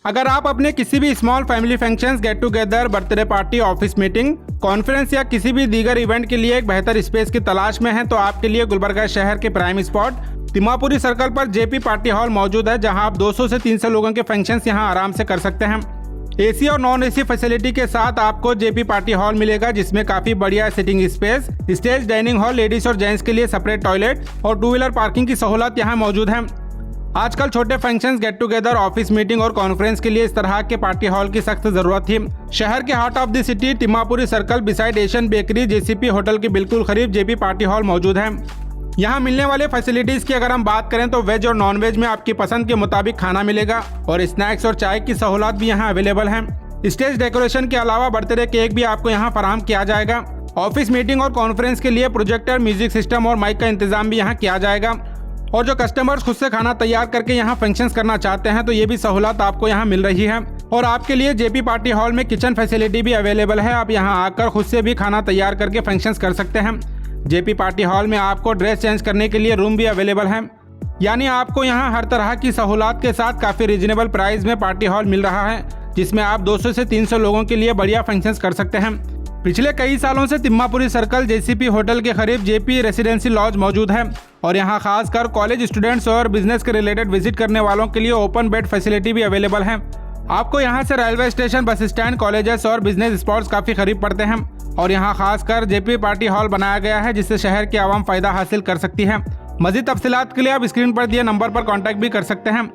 अगर आप अपने किसी भी small family functions, get together, birthday party, office meeting, conference या किसी भी दीगर इवेंट के लिए एक बेहतर स्पेस की तलाश में हैं तो आपके लिए गुलबर्गा शहर के प्राइम स्पॉट तिम्मापुरी सर्कल पर जेपी पार्टी हॉल मौजूद है, जहां आप 200 से 300 लोगों के फंक्शंस यहां आराम से कर सकते हैं। एसी और नॉन एसी फैसिलिटी के साथ आपको जेपी पार्टी हॉल मिलेगा, जिसमें काफी बढ़िया sitting space, stage, dining hall, ladies और जेंट्स के लिए सेपरेट टॉयलेट और 2 व्हीलर पार्किंग की सहूलत यहां मौजूद है। आजकल छोटे functions, get together, office meeting और कॉन्फ्रेंस के लिए इस तरह के पार्टी हॉल की सख्त जरूरत थी। शहर के heart of the city Timmapuri circle beside Asian bakery JCP hotel के बिल्कुल करीब जेपी पार्टी हॉल मौजूद है। यहाँ मिलने वाले फैसिलिटीज की अगर हम बात करें तो वेज और नॉन वेज में आपकी पसंद के मुताबिक खाना मिलेगा और स्नैक्स और चाय की सहूलत भी यहाँ अवेलेबल है। स्टेज डेकोरेशन के अलावा बर्थडे केक भी आपको यहाँ फराहम किया जाएगा। ऑफिस मीटिंग और कॉन्फ्रेंस के लिए प्रोजेक्टर, म्यूजिक सिस्टम और माइक का इंतजाम भी यहाँ किया जाएगा। और जो कस्टमर्स खुद से खाना तैयार करके यहाँ फंक्शंस करना चाहते हैं तो ये भी सहूलत आपको यहाँ मिल रही है। और आपके लिए जेपी पार्टी हॉल में किचन फैसिलिटी भी अवेलेबल है। आप यहाँ आकर खुद से भी खाना तैयार करके फंक्शंस कर सकते हैं। जेपी पार्टी हॉल में आपको ड्रेस चेंज करने के लिए रूम भी अवेलेबल है। यानी आपको यहाँ हर तरह की सहूलत के साथ काफ़ी रीजनेबल प्राइस में पार्टी हॉल मिल रहा है, जिसमें आप 200 से 300 लोगों के लिए बढ़िया फंक्शंस कर सकते हैं। पिछले कई सालों से तिम्मापुरी सर्कल जेसीपी होटल के करीब जेपी रेसिडेंसी लॉज मौजूद है और यहाँ खासकर कॉलेज स्टूडेंट्स और बिजनेस के रिलेटेड विजिट करने वालों के लिए ओपन बेड फैसिलिटी भी अवेलेबल है। आपको यहाँ से railway station, bus stand, colleges और बिजनेस स्पॉट्स काफ़ी करीब पड़ते हैं और यहाँ खासकर जेपी पार्टी हॉल बनाया गया है, जिससे शहर की आवाम फ़ायदा हासिल कर सकती है। मज़ीद तफसीलात के लिए आप स्क्रीन पर दिए नंबर पर कॉन्टैक्ट भी कर सकते हैं।